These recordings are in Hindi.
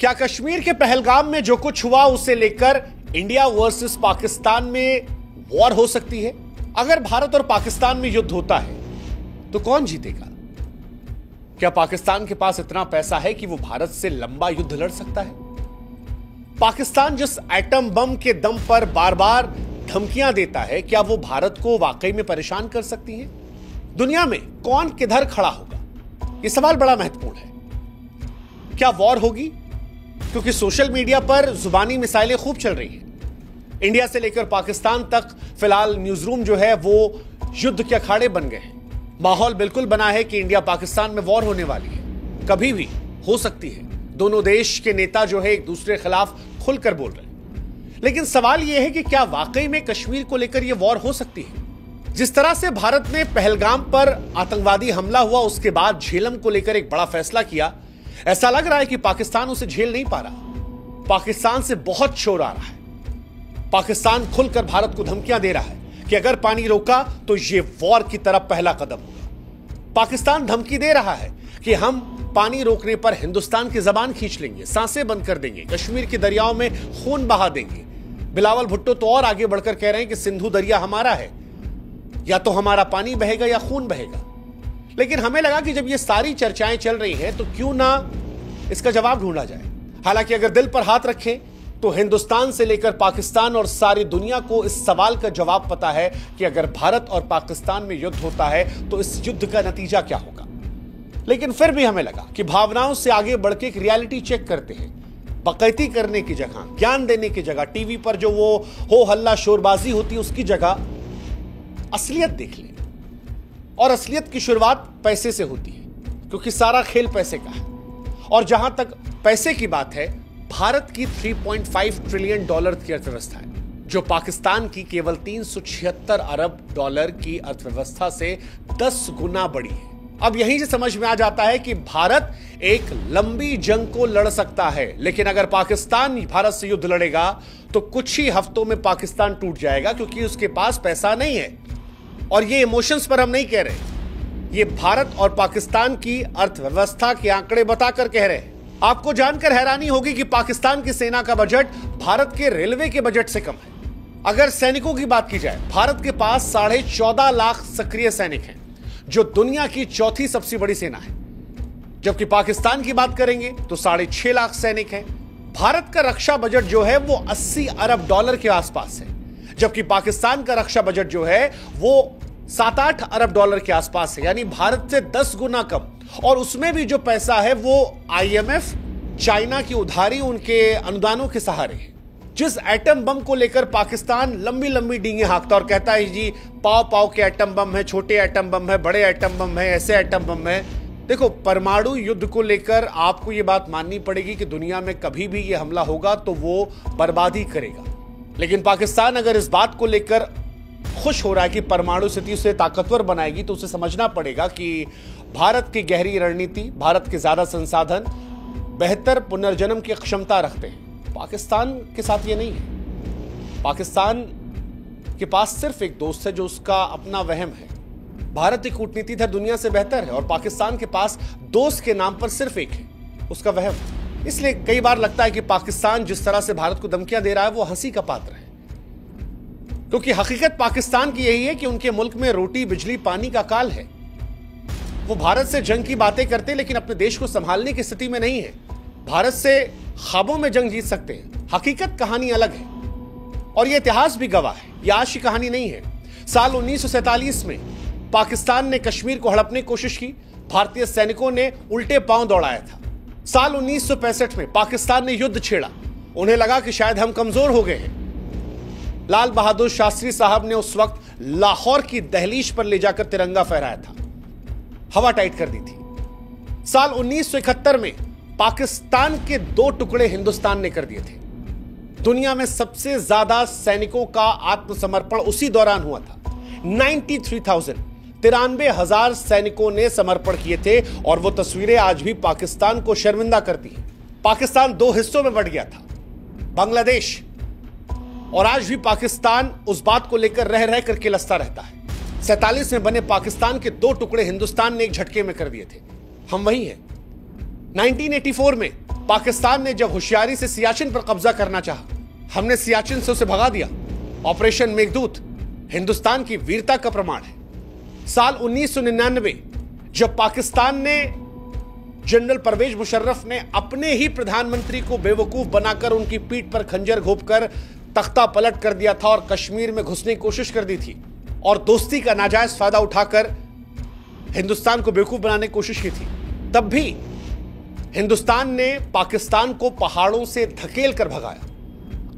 क्या कश्मीर के पहलगाम में जो कुछ हुआ उसे लेकर इंडिया वर्सेस पाकिस्तान में वॉर हो सकती है? अगर भारत और पाकिस्तान में युद्ध होता है तो कौन जीतेगा? क्या पाकिस्तान के पास इतना पैसा है कि वो भारत से लंबा युद्ध लड़ सकता है? पाकिस्तान जिस एटम बम के दम पर बार बार धमकियां देता है, क्या वो भारत को वाकई में परेशान कर सकती है? दुनिया में कौन किधर खड़ा होगा, यह सवाल बड़ा महत्वपूर्ण है। क्या वॉर होगी? क्योंकि सोशल मीडिया पर जुबानी मिसाइलें खूब चल रही हैं। इंडिया से लेकर पाकिस्तान तक फिलहाल न्यूज रूम जो है वो युद्ध के अखाड़े बन गए हैं। माहौल बिल्कुल बना है कि इंडिया पाकिस्तान में वॉर होने वाली है, कभी भी हो सकती है। दोनों देश के नेता जो है एक दूसरे के खिलाफ खुलकर बोल रहे हैं। लेकिन सवाल यह है कि क्या वाकई में कश्मीर को लेकर यह वॉर हो सकती है? जिस तरह से भारत ने पहलगाम पर आतंकवादी हमला हुआ उसके बाद झेलम को लेकर एक बड़ा फैसला किया, ऐसा लग रहा है कि पाकिस्तान उसे झेल नहीं पा रहा। पाकिस्तान से बहुत शोर आ रहा है। पाकिस्तान खुलकर भारत को धमकियां दे रहा है कि अगर पानी रोका तो यह वॉर की तरफ पहला कदम होगा। पाकिस्तान धमकी दे रहा है कि हम पानी रोकने पर हिंदुस्तान की जबान खींच लेंगे, सांसें बंद कर देंगे, कश्मीर के दरियाओं में खून बहा देंगे। बिलावल भुट्टो तो और आगे बढ़कर कह रहे हैं कि सिंधु दरिया हमारा है, या तो हमारा पानी बहेगा या खून बहेगा। लेकिन हमें लगा कि जब ये सारी चर्चाएं चल रही हैं तो क्यों ना इसका जवाब ढूंढा जाए। हालांकि अगर दिल पर हाथ रखें तो हिंदुस्तान से लेकर पाकिस्तान और सारी दुनिया को इस सवाल का जवाब पता है कि अगर भारत और पाकिस्तान में युद्ध होता है तो इस युद्ध का नतीजा क्या होगा। लेकिन फिर भी हमें लगा कि भावनाओं से आगे बढ़ के एक रियलिटी चेक करते हैं। बकैती करने की जगह, ज्ञान देने की जगह, टीवी पर जो वो हो हल्ला शोरबाजी होती है उसकी जगह असलियत देख लें। और असलियत की शुरुआत पैसे से होती है, क्योंकि सारा खेल पैसे का है। और जहां तक पैसे की बात है, भारत की 3.5 ट्रिलियन डॉलर की अर्थव्यवस्था है, जो पाकिस्तान की केवल 376 अरब डॉलर की अर्थव्यवस्था से 10 गुना बड़ी है। अब यहीं से समझ में आ जाता है कि भारत एक लंबी जंग को लड़ सकता है, लेकिन अगर पाकिस्तान भारत से युद्ध लड़ेगा तो कुछ ही हफ्तों में पाकिस्तान टूट जाएगा, क्योंकि उसके पास पैसा नहीं है। और ये इमोशंस पर हम नहीं कह रहे, ये भारत और पाकिस्तान की अर्थव्यवस्था के आंकड़े बताकर कह रहे हैं। आपको जानकर हैरानी होगी कि पाकिस्तान की सेना का बजट भारत के रेलवे के बजट से कम है। अगर सैनिकों की बात की जाए, भारत के पास 14.5 लाख सक्रिय सैनिक हैं, जो दुनिया की चौथी सबसे बड़ी सेना है। जबकि पाकिस्तान की बात करेंगे तो 6.5 लाख सैनिक हैं। भारत का रक्षा बजट जो है वो 80 अरब डॉलर के आसपास है, जबकि पाकिस्तान का रक्षा बजट जो है वो 7-8 अरब डॉलर के आसपास है, यानी भारत से 10 गुना कम। और उसमें भी जो पैसा है वो IMF, चाइना की उधारी, उनके अनुदानों के सहारे है। जिस एटम बम को लेकर पाकिस्तान लंबी लंबी डींगे हाँकता और कहता है जी पाव पाव के एटम बम है, छोटे एटम बम है, बड़े एटम बम है, ऐसे एटम बम है। देखो, परमाणु युद्ध को लेकर आपको यह बात माननी पड़ेगी कि दुनिया में कभी भी यह हमला होगा तो वो बर्बादी करेगा। लेकिन पाकिस्तान अगर इस बात को लेकर खुश हो रहा है कि परमाणु स्थिति उसे ताकतवर बनाएगी, तो उसे समझना पड़ेगा कि भारत की गहरी रणनीति, भारत के ज्यादा संसाधन, बेहतर पुनर्जन्म की क्षमता रखते हैं। पाकिस्तान के साथ ये नहीं है। पाकिस्तान के पास सिर्फ एक दोस्त है जो उसका अपना वहम है। भारत की कूटनीति दुनिया से बेहतर है और पाकिस्तान के पास दोस्त के नाम पर सिर्फ एक है, उसका वहम। इसलिए कई बार लगता है कि पाकिस्तान जिस तरह से भारत को धमकियां दे रहा है वो हंसी का पात्र है, क्योंकि हकीकत पाकिस्तान की यही है कि उनके मुल्क में रोटी बिजली पानी का काल है। वो भारत से जंग की बातें करते लेकिन अपने देश को संभालने की स्थिति में नहीं है। भारत से ख्वाबों में जंग जीत सकते हैं, हकीकत कहानी अलग है। और यह इतिहास भी गवाह है, यह आज की कहानी नहीं है। साल 1947 में पाकिस्तान ने कश्मीर को हड़पने की कोशिश की, भारतीय सैनिकों ने उल्टे पांव दौड़ाया था। साल 1965 में पाकिस्तान ने युद्ध छेड़ा, उन्हें लगा कि शायद हम कमजोर हो गए हैं। लाल बहादुर शास्त्री साहब ने उस वक्त लाहौर की दहलीज पर ले जाकर तिरंगा फहराया था, हवा टाइट कर दी थी। साल 1971 में पाकिस्तान के 2 टुकड़े हिंदुस्तान ने कर दिए थे। दुनिया में सबसे ज्यादा सैनिकों का आत्मसमर्पण उसी दौरान हुआ था। 93,000 सैनिकों ने समर्पण किए थे और वो तस्वीरें आज भी पाकिस्तान को शर्मिंदा करती हैं। पाकिस्तान 2 हिस्सों में बंट गया था, बांग्लादेश, और आज भी पाकिस्तान उस बात को लेकर रह रह करके लसता रहता है। 47 में बने पाकिस्तान के 2 टुकड़े हिंदुस्तान ने एक झटके में कर दिए थे। हम वही हैं। 1984 में पाकिस्तान ने जब होशियारी से सियाचिन पर कब्जा करना चाहा, हमने सियाचिन से उसे भगा दिया। ऑपरेशन मेघदूत हिंदुस्तान की वीरता का प्रमाण है। साल 1999 जब पाकिस्तान ने जनरल परवेज मुशर्रफ ने अपने ही प्रधानमंत्री को बेवकूफ बनाकर उनकी पीठ पर खंजर घोंपकर तख्ता पलट कर दिया था और कश्मीर में घुसने की कोशिश कर दी थी और दोस्ती का नाजायज फायदा उठाकर हिंदुस्तान को बेवकूफ बनाने की कोशिश की थी, तब भी हिंदुस्तान ने पाकिस्तान को पहाड़ों से धकेल कर भगाया।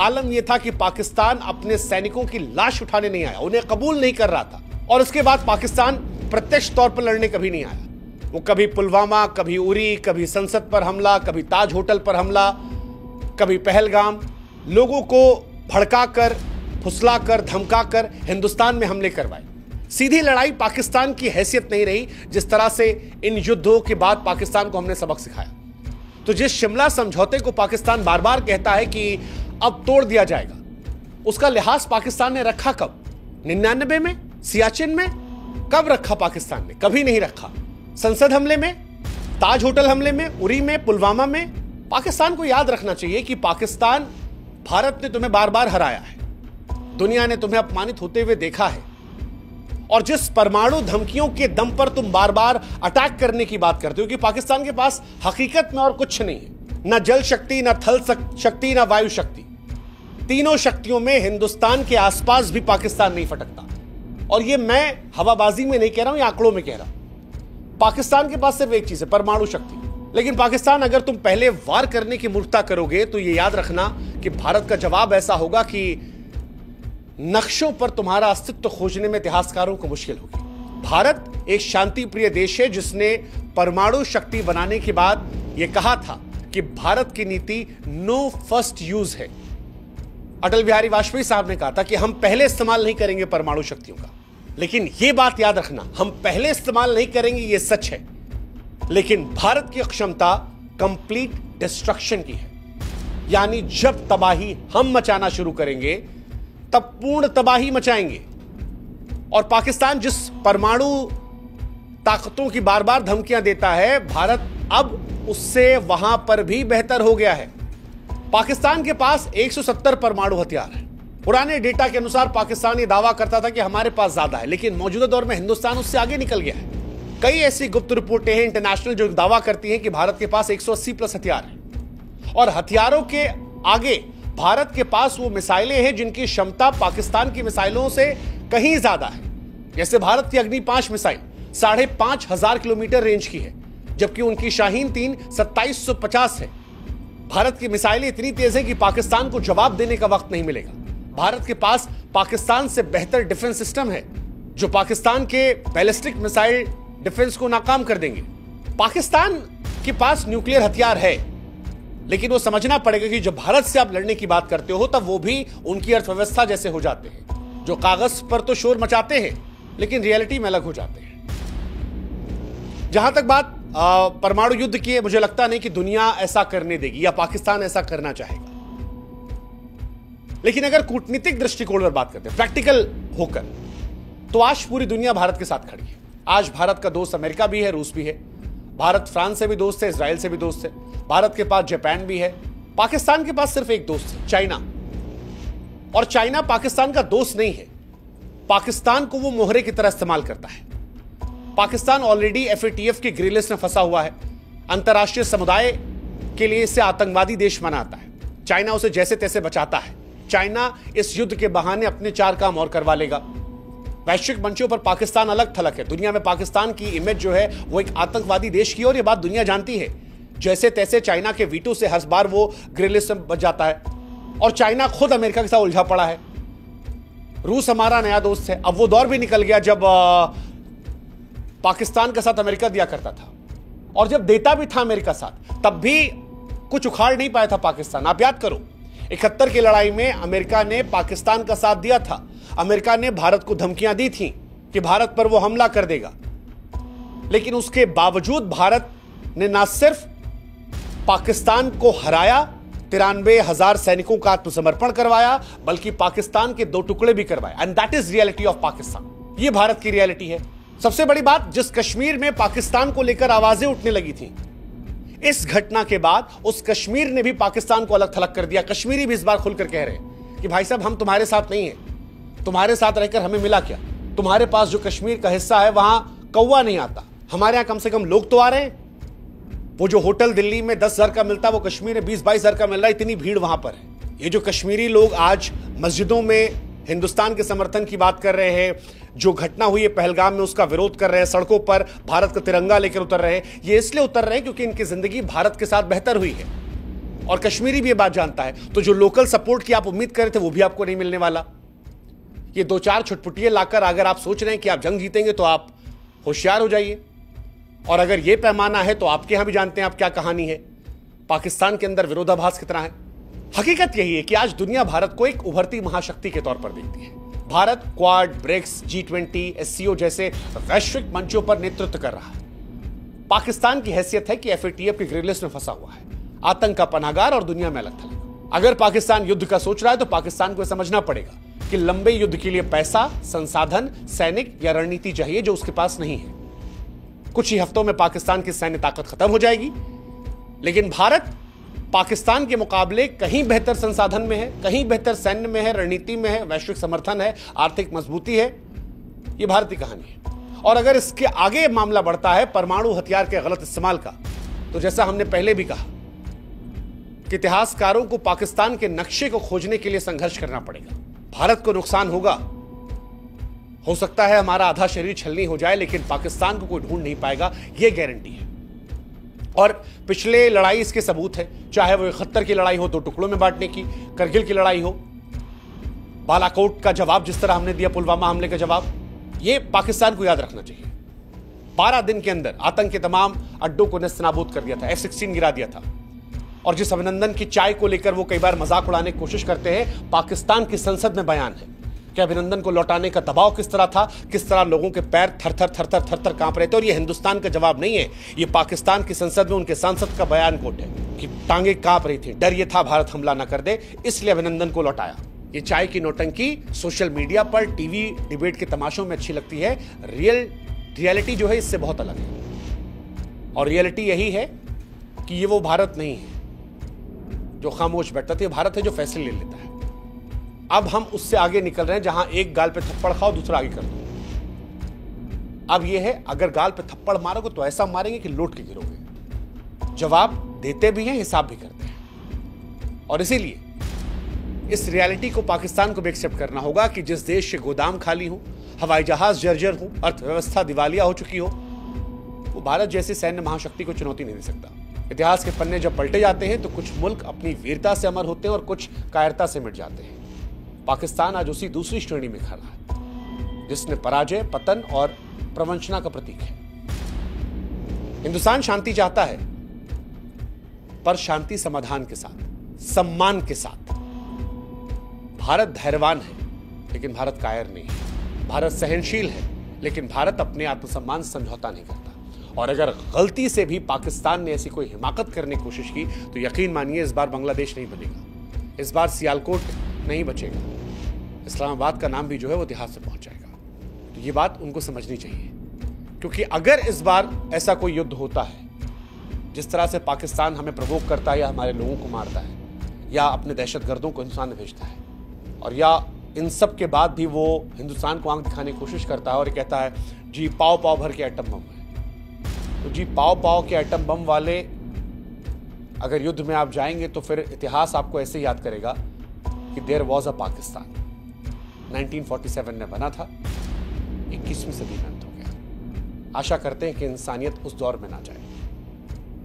आलम यह था कि पाकिस्तान अपने सैनिकों की लाश उठाने नहीं आया, उन्हें कबूल नहीं कर रहा था। और उसके बाद पाकिस्तान प्रत्यक्ष तौर पर लड़ने कभी नहीं आया। वो कभी पुलवामा, कभी उरी, कभी संसद पर हमला, कभी ताज होटल पर हमला, कभी पहलगाम, लोगों को भड़काकर, फुसलाकर, धमकाकर हिंदुस्तान में हमले करवाए। सीधी लड़ाई पाकिस्तान की हैसियत नहीं रही। जिस तरह से इन युद्धों के बाद पाकिस्तान को हमने सबक सिखाया। तो जिस शिमला समझौते को पाकिस्तान बार बार कहता है कि अब तोड़ दिया जाएगा, उसका लिहाज पाकिस्तान ने रखा कब? 99 में, सियाचिन में? कब रखा पाकिस्तान ने? कभी नहीं रखा। संसद हमले में, ताज होटल हमले में, उरी में, पुलवामा में। पाकिस्तान को याद रखना चाहिए कि पाकिस्तान, भारत ने तुम्हें बार बार हराया है, दुनिया ने तुम्हें अपमानित होते हुए देखा है, और जिस परमाणु धमकियों के दम पर तुम बार बार अटैक करने की बात करते हो कि पाकिस्तान के पास हकीकत में और कुछ नहीं है, ना जल शक्ति, ना थल शक्ति, ना वायु शक्ति। तीनों शक्तियों में हिंदुस्तान के आसपास भी पाकिस्तान नहीं फटकता। और ये मैं हवाबाजी में नहीं कह रहा हूं, ये आंकड़ों में कह रहा हूं। पाकिस्तान के पास सिर्फ एक चीज है, परमाणु शक्ति। लेकिन पाकिस्तान, अगर तुम पहले वार करने की मूर्खता करोगे तो ये याद रखना कि भारत का जवाब ऐसा होगा कि नक्शों पर तुम्हारा अस्तित्व खोजने में इतिहासकारों को मुश्किल होगी। भारत एक शांति प्रिय देश है जिसने परमाणु शक्ति बनाने के बाद यह कहा था कि भारत की नीति नो फर्स्ट यूज है। अटल बिहारी वाजपेयी साहब ने कहा था कि हम पहले इस्तेमाल नहीं करेंगे परमाणु शक्तियों का। लेकिन यह बात याद रखना, हम पहले इस्तेमाल नहीं करेंगे, यह सच है, लेकिन भारत की क्षमता कंप्लीट डिस्ट्रक्शन की है। यानी जब तबाही हम मचाना शुरू करेंगे तब पूर्ण तबाही मचाएंगे। और पाकिस्तान जिस परमाणु ताकतों की बार बार धमकियां देता है, भारत अब उससे वहां पर भी बेहतर हो गया है। पाकिस्तान के पास 170 परमाणु हथियार है। पुराने डेटा के अनुसार पाकिस्तान ये दावा करता था कि हमारे पास ज्यादा है, लेकिन मौजूदा दौर में हिंदुस्तान उससे आगे निकल गया है। कई ऐसी गुप्त रिपोर्टें हैं इंटरनेशनल जो दावा करती हैं कि भारत के पास 180 प्लस हथियार हैं। और हथियारों के आगे भारत के पास वो मिसाइलें हैं जिनकी क्षमता पाकिस्तान की मिसाइलों से कहीं ज्यादा है। जैसे भारत की अग्नि 5 मिसाइल 5,500 किलोमीटर रेंज की है, जबकि उनकी शाहीन 3 2750 है। भारत की मिसाइलें इतनी तेज हैं कि पाकिस्तान को जवाब देने का वक्त नहीं मिलेगा। भारत के पास पाकिस्तान से बेहतर डिफेंस सिस्टम है जो पाकिस्तान के बैलिस्टिक मिसाइल डिफेंस को नाकाम कर देंगे। पाकिस्तान के पास न्यूक्लियर हथियार है, लेकिन वो समझना पड़ेगा कि जब भारत से आप लड़ने की बात करते हो तब वो भी उनकी अर्थव्यवस्था जैसे हो जाते हैं, जो कागज पर तो शोर मचाते हैं लेकिन रियलिटी में अलग हो जाते हैं। जहां तक बात परमाणु युद्ध की है, मुझे लगता नहीं कि दुनिया ऐसा करने देगी या पाकिस्तान ऐसा करना चाहेगा। लेकिन अगर कूटनीतिक दृष्टिकोण पर बात करते हैं, प्रैक्टिकल होकर, तो आज पूरी दुनिया भारत के साथ खड़ी है। आज भारत का दोस्त अमेरिका भी है, रूस भी है। भारत फ्रांस से भी दोस्त है, इजराइल से भी दोस्त है। भारत के पास जापान भी है। पाकिस्तान के पास सिर्फ एक दोस्त है, चाइना। और चाइना पाकिस्तान का दोस्त नहीं है। पाकिस्तान को वो मोहरे की तरह इस्तेमाल करता है। पाकिस्तान ऑलरेडी FATF की ग्रे लिस्ट में फंसा हुआ है। अंतर्राष्ट्रीय समुदाय के लिए इसे आतंकवादी देश मनाता है। चाइना उसे जैसे तैसे बचाता है। चाइना इस युद्ध के बहाने अपने 4 काम और करवा लेगा। वैश्विक मंचों पर पाकिस्तान अलग थलग है। दुनिया में पाकिस्तान की इमेज जो है वो एक आतंकवादी देश की, और ये बात दुनिया जानती है। जैसे तैसे चाइना के वीटो से हर बार वो ग्रे लिस्ट में बच जाता है। और चाइना खुद अमेरिका के साथ उलझा पड़ा है। रूस हमारा नया दोस्त है। अब वो दौर भी निकल गया जब पाकिस्तान के साथ अमेरिका दिया करता था, और जब देता भी था अमेरिका साथ, तब भी कुछ उखाड़ नहीं पाया था पाकिस्तान। आप याद करो, 71 की लड़ाई में अमेरिका ने पाकिस्तान का साथ दिया था। अमेरिका ने भारत को धमकियां दी थी कि भारत पर वो हमला कर देगा, लेकिन उसके बावजूद भारत ने ना सिर्फ पाकिस्तान को हराया, 93,000 सैनिकों का आत्मसमर्पण करवाया, बल्कि पाकिस्तान के 2 टुकड़े भी करवाए। And that is reality of Pakistan. ये भारत की रियलिटी है। सबसे बड़ी बात, जिस कश्मीर में पाकिस्तान को लेकर आवाजें उठने लगी थी, इस घटना के बाद उस कश्मीर ने भी पाकिस्तान को अलग थलग कर दिया। कश्मीरी भी इस बार खुलकर कह रहे हैं कि भाई साहब हम तुम्हारे साथ नहीं हैं, तुम्हारे साथ रहकर हमें मिला क्या? तुम्हारे पास जो कश्मीर का हिस्सा है वहां कौवा नहीं आता, हमारे यहां कम से कम लोग तो आ रहे हैं। वो जो होटल दिल्ली में 10,000 का मिलता है वो कश्मीर में 20-22,000 का मिल रहा है, इतनी भीड़ वहां पर है। ये जो कश्मीरी लोग आज मस्जिदों में हिंदुस्तान के समर्थन की बात कर रहे हैं, जो घटना हुई है पहलगाम में उसका विरोध कर रहे हैं, सड़कों पर भारत का तिरंगा लेकर उतर रहे हैं, ये इसलिए उतर रहे हैं क्योंकि इनकी जिंदगी भारत के साथ बेहतर हुई है। और कश्मीरी भी ये बात जानता है। तो जो लोकल सपोर्ट की आप उम्मीद कर रहे थे वो भी आपको नहीं मिलने वाला। ये 2-4 छुटपुटिये लाकर अगर आप सोच रहे हैं कि आप जंग जीतेंगे तो आप होशियार हो जाइए। और अगर ये पैमाना है तो आपके यहां भी जानते हैं आप क्या कहानी है, पाकिस्तान के अंदर विरोधाभास कितना है। हकीकत यही है कि आज दुनिया भारत को एक उभरती महाशक्ति के तौर पर देखती है। Bharat quad, BRICS, G20, SCO जैसे वैश्विक मंचों पर नेतृत्व कर रहा है। पाकिस्तान की हैसियत है कि FATF की ग्रे लिस्ट में फंसा हुआ है, आतंक का पनाहगार और दुनिया में अलग थलग। अगर पाकिस्तान युद्ध का सोच रहा है तो पाकिस्तान को समझना पड़ेगा कि लंबे युद्ध के लिए पैसा, संसाधन, सैनिक या रणनीति चाहिए जो उसके पास नहीं है। कुछ ही हफ्तों में पाकिस्तान की सैन्य ताकत खत्म हो जाएगी, लेकिन भारत पाकिस्तान के मुकाबले कहीं बेहतर संसाधन में है, कहीं बेहतर सैन्य में है, रणनीति में है, वैश्विक समर्थन है, आर्थिक मजबूती है। यह भारत की कहानी है। और अगर इसके आगे मामला बढ़ता है परमाणु हथियार के गलत इस्तेमाल का, तो जैसा हमने पहले भी कहा कि इतिहासकारों को पाकिस्तान के नक्शे को खोजने के लिए संघर्ष करना पड़ेगा। भारत को नुकसान होगा, हो सकता है हमारा आधा शरीर छलनी हो जाए, लेकिन पाकिस्तान को कोई ढूंढ नहीं पाएगा, यह गारंटी है। और पिछले लड़ाई इसके सबूत है, चाहे वो 71 की लड़ाई हो 2 टुकड़ों में बांटने की, करगिल की लड़ाई हो, बालाकोट का जवाब जिस तरह हमने दिया, पुलवामा हमले का जवाब, ये पाकिस्तान को याद रखना चाहिए। 12 दिन के अंदर आतंक के तमाम अड्डों को नेस्तनाबूद कर दिया था, F-16 गिरा दिया था। और जिस अभिनंदन की चाय को लेकर वो कई बार मजाक उड़ाने की कोशिश करते हैं, पाकिस्तान की संसद में बयान है कि अभिनंदन को लौटाने का दबाव किस तरह था, किस तरह लोगों के पैर थर थर कांप रहे थे। और ये हिंदुस्तान का जवाब नहीं है, ये पाकिस्तान की संसद में उनके सांसद का बयान कोट है कि टांगे कांप रही थी, डर ये था भारत हमला ना कर दे, इसलिए अभिनंदन को लौटाया। ये चाय की नौटंकी सोशल मीडिया पर, टीवी डिबेट के तमाशों में अच्छी लगती है, रियलिटी जो है इससे बहुत अलग है। और रियलिटी यही है कि ये वो भारत नहीं है जो खामोश बैठता था, ये भारत है जो फैसले ले लेता है। अब हम उससे आगे निकल रहे हैं जहां एक गाल पे थप्पड़ खाओ दूसरा आगे कर दो। अब यह है, अगर गाल पे थप्पड़ मारोगे तो ऐसा मारेंगे कि लौट के गिरोगे। जवाब देते भी हैं, हिसाब भी करते हैं। और इसीलिए इस रियलिटी को पाकिस्तान को भी एक्सेप्ट करना होगा कि जिस देश के गोदाम खाली हो, हवाई जहाज जर्जर हो, अर्थव्यवस्था दिवालिया हो चुकी हो, वो भारत जैसी सैन्य महाशक्ति को चुनौती नहीं दे सकता। इतिहास के पन्ने जब पलटे जाते हैं तो कुछ मुल्क अपनी वीरता से अमर होते हैं और कुछ कायरता से मिट जाते हैं। पाकिस्तान आज उसी दूसरी श्रेणी में खड़ा है जिसने पराजय, पतन और प्रवंचना का प्रतीक है। हिंदुस्तान शांति चाहता है, पर शांति समाधान के साथ, सम्मान के साथ। भारत धैर्यवान है लेकिन भारत कायर नहीं है। भारत सहनशील है लेकिन भारत अपने आत्मसम्मान से समझौता नहीं करता। और अगर गलती से भी पाकिस्तान ने ऐसी कोई हिमाकत करने की कोशिश की तो यकीन मानिए इस बार बांग्लादेश नहीं बनेगा, इस बार सियालकोट नहीं बचेगा, इस्लामाबाद का नाम भी जो है वो इतिहास में पहुंच जाएगा। तो ये बात उनको समझनी चाहिए, क्योंकि अगर इस बार ऐसा कोई युद्ध होता है जिस तरह से पाकिस्तान हमें प्रवोक करता है या हमारे लोगों को मारता है या अपने दहशतगर्दों को हिंदुस्तान में भेजता है, और या इन सब के बाद भी वो हिंदुस्तान को आंख दिखाने की कोशिश करता है और कहता है जी पाव पाव भर के एटम बम है, तो जी पाव पाव के एटम बम वाले अगर युद्ध में आप जाएंगे तो फिर इतिहास आपको ऐसे याद करेगा कि देयर वॉज अ पाकिस्तान, 1947 में बना था, 21वीं सदी में अंत हो गया। आशा करते हैं कि इंसानियत उस दौर में ना जाए।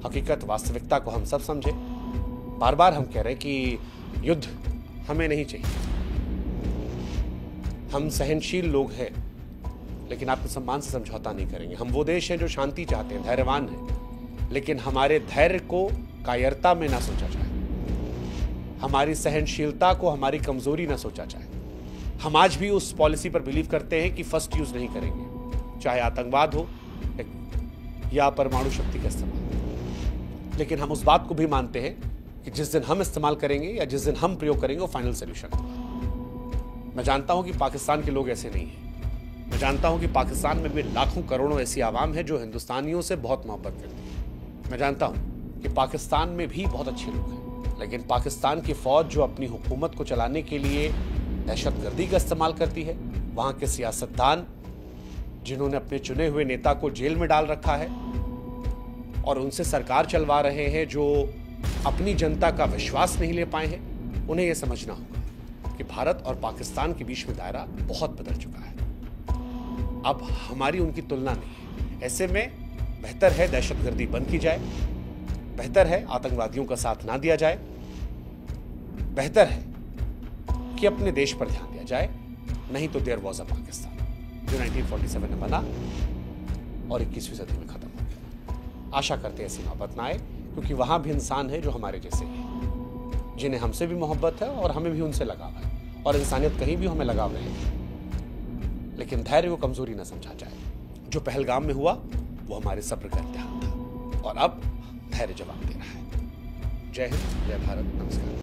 हकीकत, वास्तविकता को हम सब समझे। बार बार हम कह रहे हैं कि युद्ध हमें नहीं चाहिए, हम सहनशील लोग हैं लेकिन आपके सम्मान से समझौता नहीं करेंगे। हम वो देश हैं जो शांति चाहते हैं, धैर्यवान हैं, लेकिन हमारे धैर्य को कायरता में ना सोचा जाए, हमारी सहनशीलता को हमारी कमजोरी ना सोचा जाए। हम आज भी उस पॉलिसी पर बिलीव करते हैं कि फर्स्ट यूज नहीं करेंगे, चाहे आतंकवाद हो या परमाणु शक्ति का इस्तेमाल। लेकिन हम उस बात को भी मानते हैं कि जिस दिन हम इस्तेमाल करेंगे या जिस दिन हम प्रयोग करेंगे वो फाइनल सोल्यूशन होगा। मैं जानता हूं कि पाकिस्तान के लोग ऐसे नहीं हैं। मैं जानता हूं कि पाकिस्तान में भी लाखों करोड़ों ऐसी आवाम है जो हिंदुस्तानियों से बहुत मोहब्बत करती है। मैं जानता हूं कि पाकिस्तान में भी बहुत अच्छे लोग हैं, लेकिन पाकिस्तान की फौज जो अपनी हुकूमत को चलाने के लिए दहशतगर्दी का इस्तेमाल करती है, वहां के सियासतदान जिन्होंने अपने चुने हुए नेता को जेल में डाल रखा है और उनसे सरकार चलवा रहे हैं, जो अपनी जनता का विश्वास नहीं ले पाए हैं, उन्हें यह समझना होगा कि भारत और पाकिस्तान के बीच में दायरा बहुत बदल चुका है। अब हमारी उनकी तुलना नहीं है। ऐसे में बेहतर है दहशतगर्दी बंद की जाए, बेहतर है आतंकवादियों का साथ ना दिया जाए, बेहतर है कि अपने देश पर ध्यान दिया जाए, नहीं तो देयर वाज अ पाकिस्तान जो 1947 में बना और 21वीं सदी में खत्म हो गया। आशा करते हैं ऐसी नौबत ना आए, क्योंकि वहां भी इंसान है जो हमारे जैसे हैं, जिन्हें हमसे भी मोहब्बत है और हमें भी उनसे लगाव है, और इंसानियत कहीं भी हमें लगाव रहेगी। लेकिन धैर्य को कमजोरी न समझा जाए। जो पहलगाम में हुआ वो हमारे सब्र का इम्तिहान था, और अब धैर्य जवाब दे रहा है। जय हिंद, जय भारत, नमस्कार।